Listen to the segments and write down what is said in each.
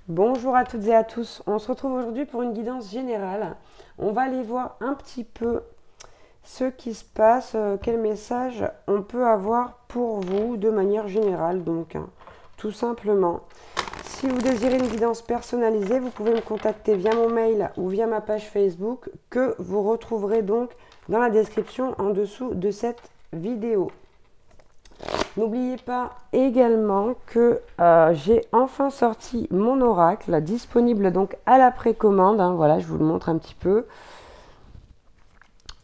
Bonjour à toutes et à tous, on se retrouve aujourd'hui pour une guidance générale. On va aller voir un petit peu ce qui se passe, quel message on peut avoir pour vous de manière générale. Donc, tout simplement, si vous désirez une guidance personnalisée, vous pouvez me contacter via mon mail ou via ma page Facebook que vous retrouverez donc dans la description en dessous de cette vidéo. N'oubliez pas également que j'ai enfin sorti mon oracle, disponible donc à la précommande. Voilà, je vous le montre un petit peu.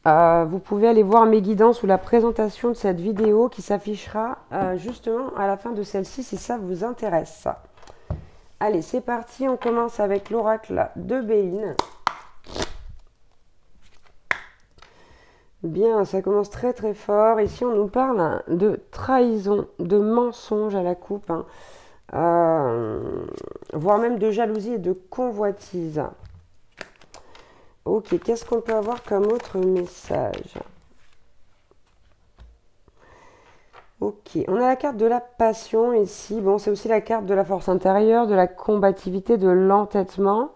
Vous pouvez aller voir mes guidances ou la présentation de cette vidéo qui s'affichera justement à la fin de celle-ci si ça vous intéresse. Allez, c'est parti, on commence avec l'oracle de Béline. Bien, ça commence très très fort. Ici, on nous parle de trahison, de mensonge à la coupe, voire même de jalousie et de convoitise. Ok, qu'est-ce qu'on peut avoir comme autre message? Ok, on a la carte de la passion ici. Bon, c'est aussi la carte de la force intérieure, de la combativité, de l'entêtement.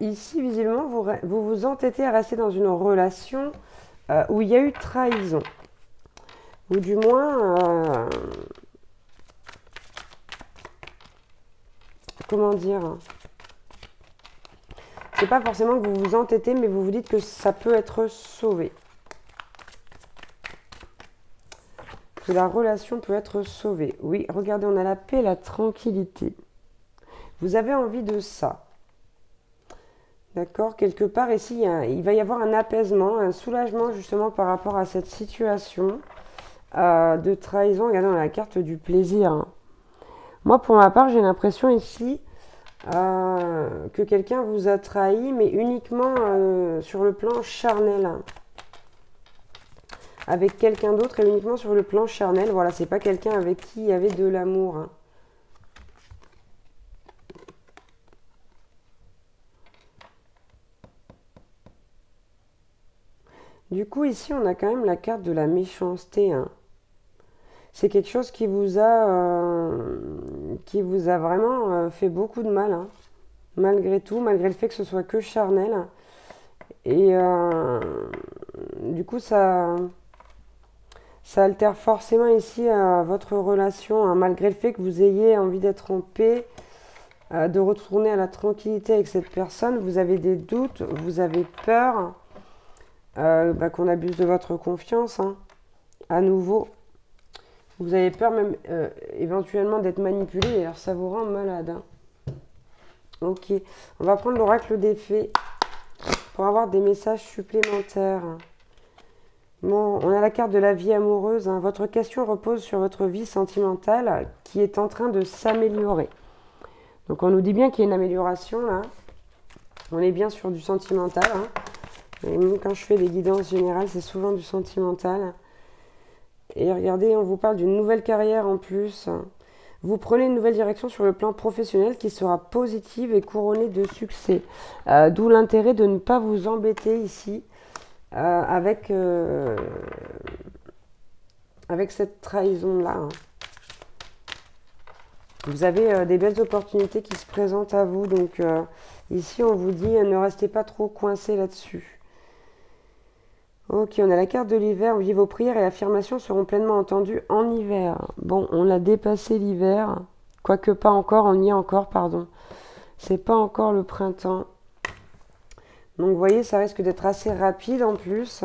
Ici, visiblement, vous vous entêtez à rester dans une relation où il y a eu trahison. Ou du moins, comment dire? C'est pas forcément que vous vous entêtez, mais vous vous dites que ça peut être sauvé. Que la relation peut être sauvée. Oui, regardez, on a la paix, la tranquillité. Vous avez envie de ça. D'accord? Quelque part ici, il va y avoir un apaisement, un soulagement justement par rapport à cette situation de trahison. Regardez, on a la carte du plaisir. Moi, pour ma part, j'ai l'impression ici que quelqu'un vous a trahi, mais uniquement sur le plan charnel. Avec quelqu'un d'autre et uniquement sur le plan charnel. Voilà, c'est pas quelqu'un avec qui il y avait de l'amour. Du coup, ici, on a quand même la carte de la méchanceté. C'est quelque chose qui vous a vraiment fait beaucoup de mal. Malgré tout, malgré le fait que ce soit que charnel. Et du coup, ça altère forcément ici votre relation, malgré le fait que vous ayez envie d'être en paix, de retourner à la tranquillité avec cette personne. Vous avez des doutes, vous avez peur qu'on abuse de votre confiance, à nouveau. Vous avez peur même éventuellement d'être manipulé, et alors ça vous rend malade. Ok, on va prendre l'oracle des fées pour avoir des messages supplémentaires. Bon, on a la carte de la vie amoureuse. Votre question repose sur votre vie sentimentale qui est en train de s'améliorer. Donc on nous dit bien qu'il y a une amélioration là. On est bien sur du sentimental. Et même quand je fais des guidances générales, c'est souvent du sentimental. Et regardez, on vous parle d'une nouvelle carrière en plus. Vous prenez une nouvelle direction sur le plan professionnel qui sera positive et couronnée de succès. D'où l'intérêt de ne pas vous embêter ici avec cette trahison-là. Vous avez des belles opportunités qui se présentent à vous. Donc ici, on vous dit ne restez pas trop coincé là-dessus. Ok, on a la carte de l'hiver. Oui, vos prières et affirmations seront pleinement entendues en hiver. Bon, on a dépassé l'hiver. Quoique pas encore, on y est encore, pardon. C'est pas encore le printemps. Donc, vous voyez, ça risque d'être assez rapide en plus.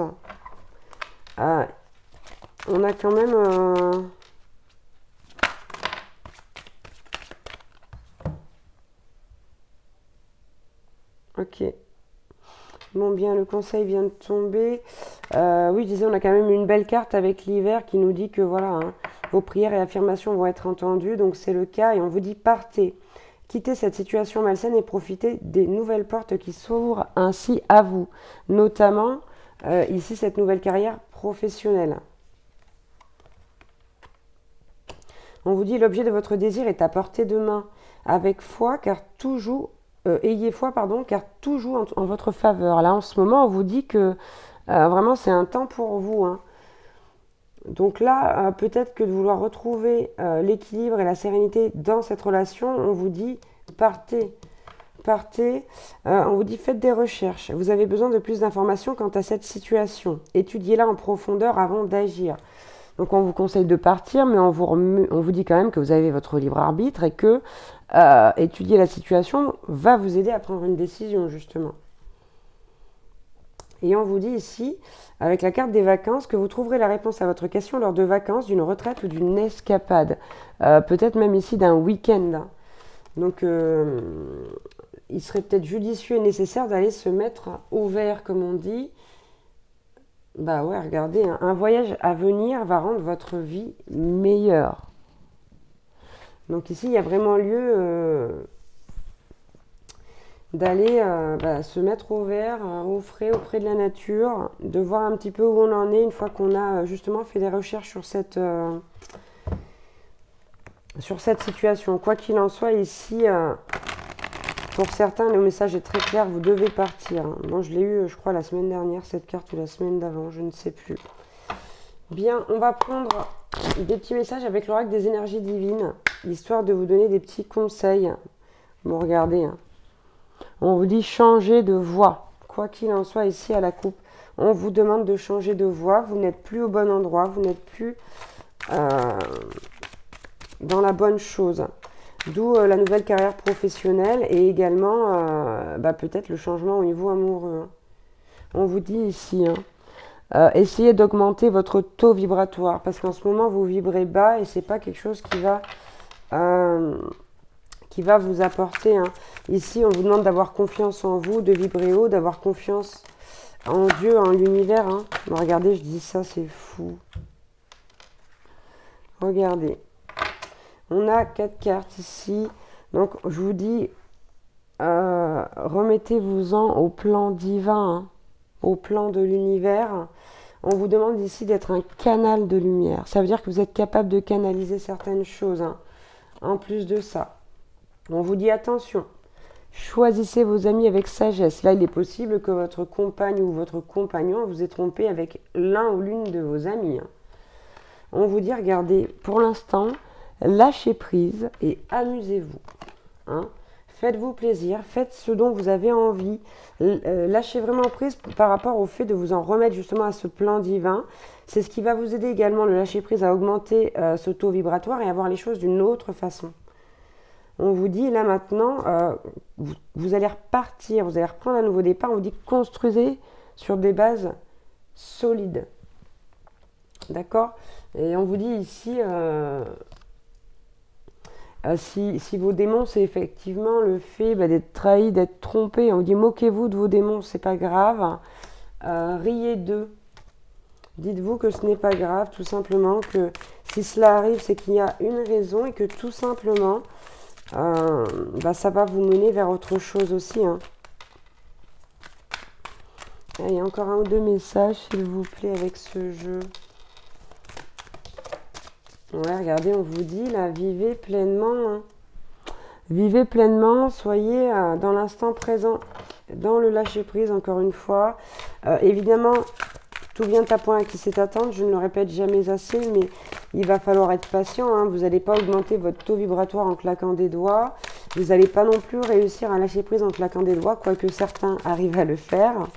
On a quand même... Ok. Bon, bien, le conseil vient de tomber. Oui, je disais, on a quand même une belle carte avec l'hiver qui nous dit que voilà, vos prières et affirmations vont être entendues. Donc, c'est le cas. Et on vous dit, partez. Quittez cette situation malsaine et profitez des nouvelles portes qui s'ouvrent ainsi à vous. Notamment, ici, cette nouvelle carrière professionnelle. On vous dit, l'objet de votre désir est à portée de main. Avec foi, car toujours... ayez foi, pardon, car tout joue en votre faveur. Là, en ce moment, on vous dit que vraiment, c'est un temps pour vous. Donc là, peut-être que de vouloir retrouver l'équilibre et la sérénité dans cette relation, on vous dit partez. Partez, on vous dit faites des recherches. Vous avez besoin de plus d'informations quant à cette situation. Étudiez-la en profondeur avant d'agir. Donc on vous conseille de partir, mais on vous dit quand même que vous avez votre libre arbitre et que étudier la situation va vous aider à prendre une décision, justement. Et on vous dit ici, avec la carte des vacances, que vous trouverez la réponse à votre question lors de vacances, d'une retraite ou d'une escapade. Peut-être même ici d'un week-end. Donc, il serait peut-être judicieux et nécessaire d'aller se mettre au vert, comme on dit. Bah ouais, regardez, hein, un voyage à venir va rendre votre vie meilleure. Donc ici, il y a vraiment lieu d'aller se mettre au vert, au frais, auprès de la nature, de voir un petit peu où on en est une fois qu'on a justement fait des recherches sur cette situation. Quoi qu'il en soit, ici, pour certains, le message est très clair, vous devez partir. Moi, je l'ai eu, je crois, la semaine dernière, cette carte, ou la semaine d'avant, je ne sais plus. Bien, on va prendre des petits messages avec l'oracle des énergies divines, histoire de vous donner des petits conseils. Bon, regardez, hein. On vous dit changer de voie. Quoi qu'il en soit, ici à la coupe, on vous demande de changer de voie. Vous n'êtes plus au bon endroit, vous n'êtes plus dans la bonne chose. D'où la nouvelle carrière professionnelle et également peut-être le changement au niveau amoureux. On vous dit ici, essayez d'augmenter votre taux vibratoire parce qu'en ce moment vous vibrez bas et c'est pas quelque chose qui va vous apporter. Ici, on vous demande d'avoir confiance en vous, de vibrer haut, d'avoir confiance en Dieu, en l'univers. Bon, regardez, je dis ça, c'est fou. Regardez. On a 4 cartes ici. Donc, je vous dis, remettez-vous-en au plan divin, au plan de l'univers. On vous demande ici d'être un canal de lumière. Ça veut dire que vous êtes capable de canaliser certaines choses. En plus de ça. On vous dit attention, choisissez vos amis avec sagesse. Là, il est possible que votre compagne ou votre compagnon vous ait trompé avec l'un ou l'une de vos amis. On vous dit, regardez, pour l'instant, lâchez prise et amusez-vous. Faites-vous plaisir, faites ce dont vous avez envie. Lâchez vraiment prise par rapport au fait de vous en remettre justement à ce plan divin. C'est ce qui va vous aider également, le lâcher prise, à augmenter ce taux vibratoire et à voir les choses d'une autre façon. On vous dit là maintenant, vous allez repartir, vous allez reprendre un nouveau départ. On vous dit construisez sur des bases solides. D'accord? Et on vous dit ici, si vos démons, c'est effectivement le fait d'être trahi, d'être trompé. On vous dit moquez-vous de vos démons, c'est pas grave. Riez d'eux. Dites-vous que ce n'est pas grave, tout simplement, que si cela arrive, c'est qu'il y a une raison et que tout simplement, ça va vous mener vers autre chose aussi. Il y a encore un ou deux messages, s'il vous plaît, avec ce jeu. Ouais, regardez, on vous dit, là, vivez pleinement. Vivez pleinement, soyez dans l'instant présent, dans le lâcher-prise, encore une fois. Évidemment, tout vient à point à qui sait attendre, je ne le répète jamais assez, mais il va falloir être patient. Vous n'allez pas augmenter votre taux vibratoire en claquant des doigts. Vous n'allez pas non plus réussir à lâcher prise en claquant des doigts, quoique certains arrivent à le faire.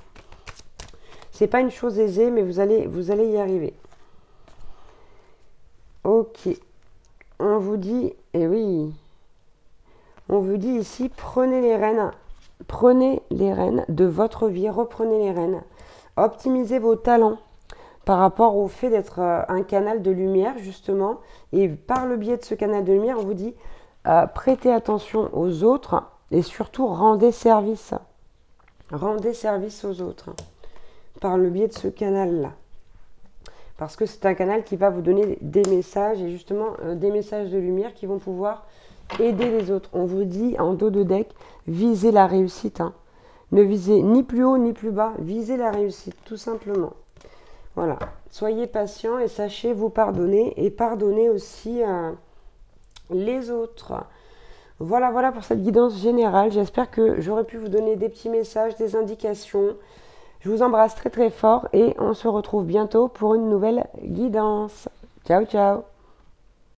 C'est pas une chose aisée, mais vous allez y arriver. Ok. On vous dit, et oui, on vous dit ici, prenez les rênes de votre vie, reprenez les rênes. Optimisez vos talents par rapport au fait d'être un canal de lumière, justement. Et par le biais de ce canal de lumière, on vous dit prêtez attention aux autres et surtout rendez service. Rendez service aux autres par le biais de ce canal-là. Parce que c'est un canal qui va vous donner des messages et justement des messages de lumière qui vont pouvoir aider les autres. On vous dit en dos de deck, visez la réussite. Ne visez ni plus haut ni plus bas, visez la réussite, tout simplement. Voilà, soyez patient et sachez vous pardonner et pardonnez aussi les autres. Voilà pour cette guidance générale. J'espère que j'aurai pu vous donner des petits messages, des indications. Je vous embrasse très très fort et on se retrouve bientôt pour une nouvelle guidance. Ciao ciao.